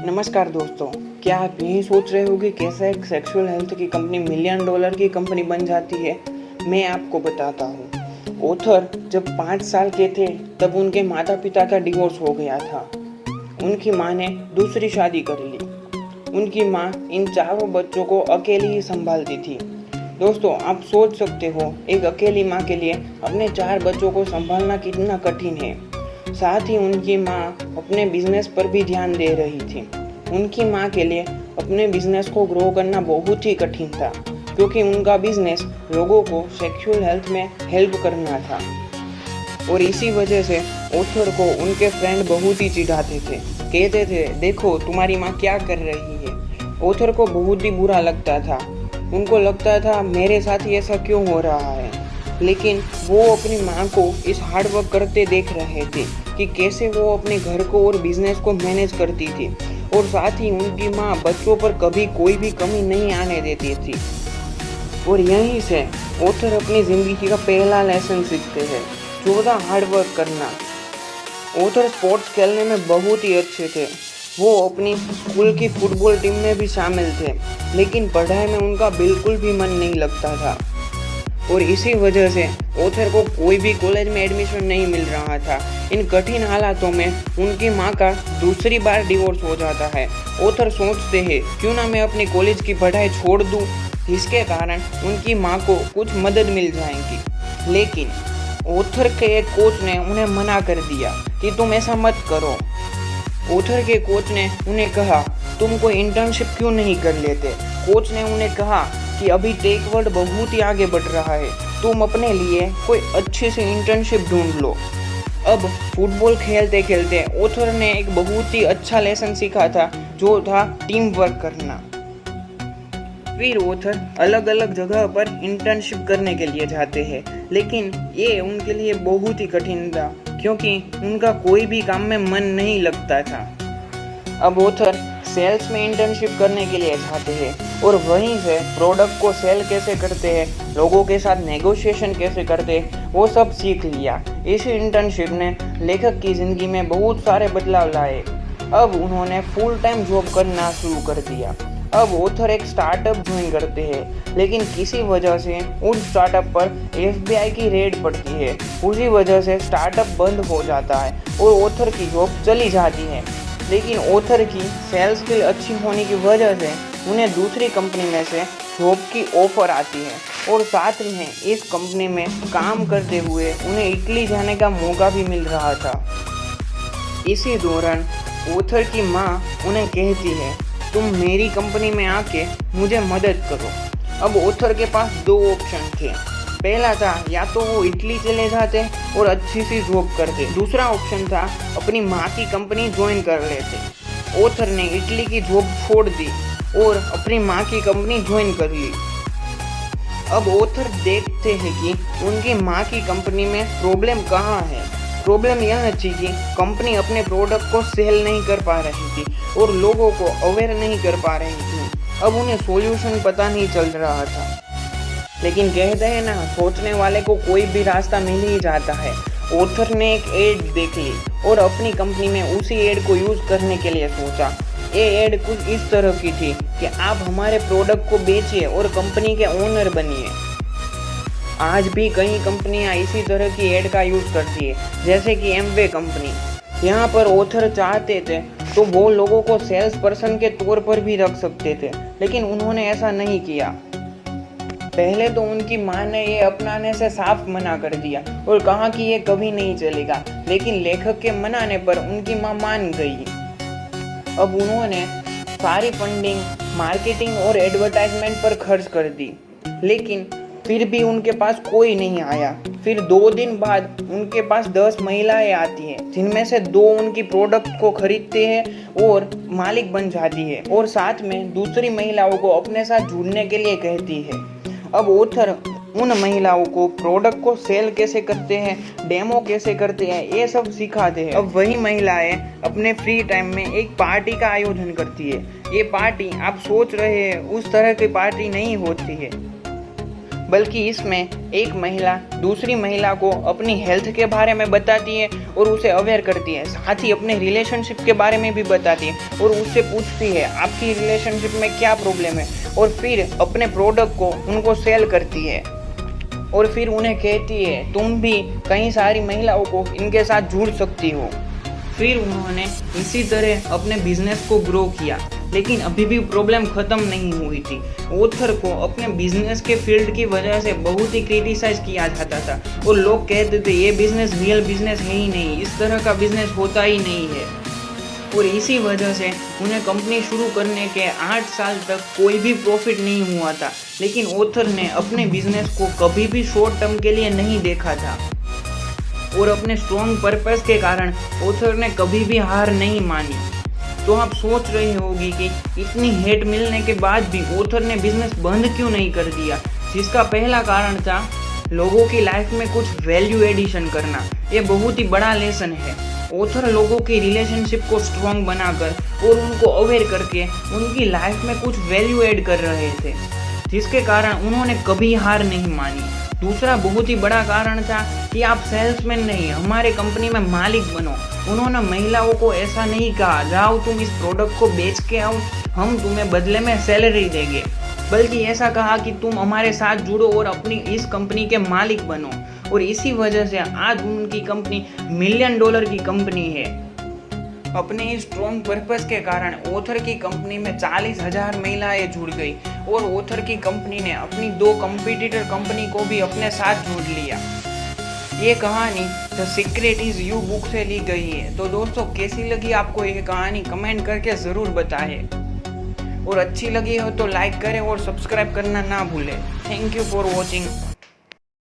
नमस्कार दोस्तों, क्या आप यही सोच रहे हो कि कैसे एक सेक्सुअल हेल्थ की कंपनी $1 मिलियन की कंपनी बन जाती है? मैं आपको बताता हूँ। ऑथर जब 5 साल के थे तब उनके माता पिता का डिवोर्स हो गया था। उनकी माँ ने दूसरी शादी कर ली। उनकी माँ इन चारों बच्चों को अकेली ही संभालती थी। दोस्तों, आप सोच सकते हो एक अकेली माँ के लिए अपने 4 बच्चों को संभालना कितना कठिन है। साथ ही उनकी माँ अपने बिजनेस पर भी ध्यान दे रही थी। उनकी माँ के लिए अपने बिजनेस को ग्रो करना बहुत ही कठिन था, क्योंकि उनका बिजनेस लोगों को सेक्सुअल हेल्थ में हेल्प करना था। और इसी वजह से ऑथर को उनके फ्रेंड बहुत ही चिढ़ाते थे, कहते थे, देखो तुम्हारी माँ क्या कर रही है। ऑथर को बहुत ही बुरा लगता था। उनको लगता था मेरे साथ ही ऐसा क्यों हो रहा है। लेकिन वो अपनी माँ को इस हार्ड वर्क करते देख रहे थे कि कैसे वो अपने घर को और बिजनेस को मैनेज करती थी, और साथ ही उनकी माँ बच्चों पर कभी कोई भी कमी नहीं आने देती थी। और यहीं से ऑथर अपनी ज़िंदगी का पहला लेसन सीखते हैं, 14 हार्ड वर्क करना। ऑथर स्पोर्ट्स खेलने में बहुत ही अच्छे थे। वो अपनी स्कूल की फुटबॉल टीम में भी शामिल थे, लेकिन पढ़ाई में उनका बिल्कुल भी मन नहीं लगता था। और इसी वजह से ऑथर को कोई भी कॉलेज में एडमिशन नहीं मिल रहा था। इन कठिन हालातों में उनकी माँ का दूसरी बार डिवोर्स हो जाता है। ऑथर सोचते हैं क्यों ना मैं अपनी कॉलेज की पढ़ाई छोड़ दूँ, जिसके कारण उनकी माँ को कुछ मदद मिल जाएगी। लेकिन ऑथर के एक कोच ने उन्हें मना कर दिया कि तुम ऐसा मत करो। ऑथर के कोच ने उन्हें कहा, तुम कोई इंटर्नशिप क्यों नहीं कर लेते। कोच ने उन्हें कहा कि अभी टेक वर्ल्ड बहुत ही आगे बढ़ रहा है, तुम अपने लिए कोई अच्छी सी इंटर्नशिप ढूंढ लो। अब फुटबॉल खेलते खेलते ऑथर ने एक बहुत ही अच्छा लेसन सीखा था, जो था टीम वर्क करना। फिर ऑथर अलग अलग जगह पर इंटर्नशिप करने के लिए जाते हैं, लेकिन ये उनके लिए बहुत ही कठिन था, क्योंकि उनका कोई भी काम में मन नहीं लगता था। अब ऑथर सेल्स में इंटर्नशिप करने के लिए जाते हैं, और वहीं से प्रोडक्ट को सेल कैसे करते हैं, लोगों के साथ नेगोशिएशन कैसे करते हैं, वो सब सीख लिया। इस इंटर्नशिप ने लेखक की ज़िंदगी में बहुत सारे बदलाव लाए। अब उन्होंने फुल टाइम जॉब करना शुरू कर दिया। अब ऑथर एक स्टार्टअप ज्वाइन करते हैं, लेकिन किसी वजह से उस स्टार्टअप पर FBI की रेड पड़ती है। उसी वजह से स्टार्टअप बंद हो जाता है और ऑथर की जॉब चली जाती है। लेकिन ऑथर की सेल्स स्किल अच्छी होने की वजह से उन्हें दूसरी कंपनी में से जॉब की ऑफर आती है, और साथ में इस कंपनी में काम करते हुए उन्हें इटली जाने का मौका भी मिल रहा था। इसी दौरान ऑथर की माँ उन्हें कहती है, तुम मेरी कंपनी में आके मुझे मदद करो। अब ऑथर के पास 2 ऑप्शन थे। पहला था या तो वो इटली चले जाते और अच्छी सी जॉब करते, दूसरा ऑप्शन था अपनी माँ की कंपनी ज्वाइन कर लेते। ऑथर ने इटली की जॉब छोड़ दी और अपनी माँ की कंपनी ज्वाइन कर ली। अब ऑथर देखते हैं कि उनकी माँ की कंपनी में प्रॉब्लम कहाँ है। प्रॉब्लम यह थी कि कंपनी अपने प्रोडक्ट को सेल नहीं कर पा रही थी और लोगों को अवेयर नहीं कर पा रही थी। अब उन्हें सॉल्यूशन पता नहीं चल रहा था। लेकिन कहते हैं ना, सोचने वाले को कोई भी रास्ता मिल ही जाता है। ऑथर ने एक एड देख ली और अपनी कंपनी में उसी एड को यूज़ करने के लिए सोचा। ये एड कुछ इस तरह की थी कि आप हमारे प्रोडक्ट को बेचिए और कंपनी के ओनर बनिए। आज भी कई कंपनियां इसी तरह की एड का यूज़ करती है, जैसे कि एमवे कंपनी। यहाँ पर ऑथर चाहते थे तो वो लोगों को सेल्स पर्सन के तौर पर भी रख सकते थे, लेकिन उन्होंने ऐसा नहीं किया। पहले तो उनकी माँ ने ये अपनाने से साफ मना कर दिया और कहा कि ये कभी नहीं चलेगा, लेकिन लेखक के मनाने पर उनकी माँ मान गई। अब उन्होंने सारी फंडिंग मार्केटिंग और एडवर्टाइजमेंट पर खर्च कर दी, लेकिन फिर भी उनके पास कोई नहीं आया। फिर 2 दिन बाद उनके पास 10 महिलाएं आती हैं, जिनमें से 2 उनकी प्रोडक्ट को खरीदते हैं और मालिक बन जाती है, और साथ में दूसरी महिलाओं को अपने साथ जुड़ने के लिए कहती है। अब ऑथर उन महिलाओं को प्रोडक्ट को सेल कैसे करते हैं, डेमो कैसे करते हैं, ये सब सिखाते हैं। अब वही महिलाएं अपने फ्री टाइम में एक पार्टी का आयोजन करती है। ये पार्टी आप सोच रहे हैं उस तरह की पार्टी नहीं होती है। बल्कि इसमें एक महिला दूसरी महिला को अपनी हेल्थ के बारे में बताती है और उसे अवेयर करती है, साथ ही अपने रिलेशनशिप के बारे में भी बताती है और उससे पूछती है आपकी रिलेशनशिप में क्या प्रॉब्लम है, और फिर अपने प्रोडक्ट को उनको सेल करती है और फिर उन्हें कहती है तुम भी कई सारी महिलाओं को इनके साथ जुड़ सकती हो। फिर उन्होंने इसी तरह अपने बिजनेस को ग्रो किया, लेकिन अभी भी प्रॉब्लम ख़त्म नहीं हुई थी। ऑथर को अपने बिजनेस के फील्ड की वजह से बहुत ही क्रिटिसाइज किया जाता था और लोग कहते थे ये बिजनेस रियल बिजनेस है ही नहीं, इस तरह का बिजनेस होता ही नहीं है। और इसी वजह से उन्हें कंपनी शुरू करने के 8 साल तक कोई भी प्रॉफिट नहीं हुआ था। लेकिन ऑथर ने अपने बिजनेस को कभी भी शॉर्ट टर्म के लिए नहीं देखा था और अपने स्ट्रॉन्ग पर्पस के कारण ऑथर ने कभी भी हार नहीं मानी। तो आप सोच रहे होगी कि इतनी हेट मिलने के बाद भी ऑथर ने बिजनेस बंद क्यों नहीं कर दिया, जिसका पहला कारण था लोगों की लाइफ में कुछ वैल्यू एडिशन करना। ये बहुत ही बड़ा लेसन है। ऑथर लोगों की रिलेशनशिप को स्ट्रॉन्ग बनाकर और उनको अवेयर करके उनकी लाइफ में कुछ वैल्यू ऐड कर रहे थे, जिसके कारण उन्होंने कभी हार नहीं मानी। दूसरा बहुत ही बड़ा कारण था कि आप सेल्समैन नहीं, हमारे कंपनी में मालिक बनो। उन्होंने महिलाओं को ऐसा नहीं कहा जाओ तुम इस प्रोडक्ट को बेच के आओ, हम तुम्हें बदले में सैलरी देंगे, बल्कि ऐसा कहा कि तुम हमारे साथ जुड़ो और अपनी इस कंपनी के मालिक बनो। और इसी वजह से आज उनकी कंपनी $1 मिलियन की कंपनी है। अपने इस स्ट्रॉन्ग पर्पस के कारण ऑथर की कंपनी में 40,000 महिलाएं जुड़ गई और ऑथर की कंपनी ने अपनी 2 कंपटीटर कंपनी को भी अपने साथ जोड़ लिया। ये कहानी the secret is you book से ली गई है। तो दोस्तों कैसी लगी आपको ये कहानी, कमेंट करके ज़रूर बताएं और अच्छी लगी हो तो लाइक करें और सब्सक्राइब करना ना भूलें। Thank you for watching.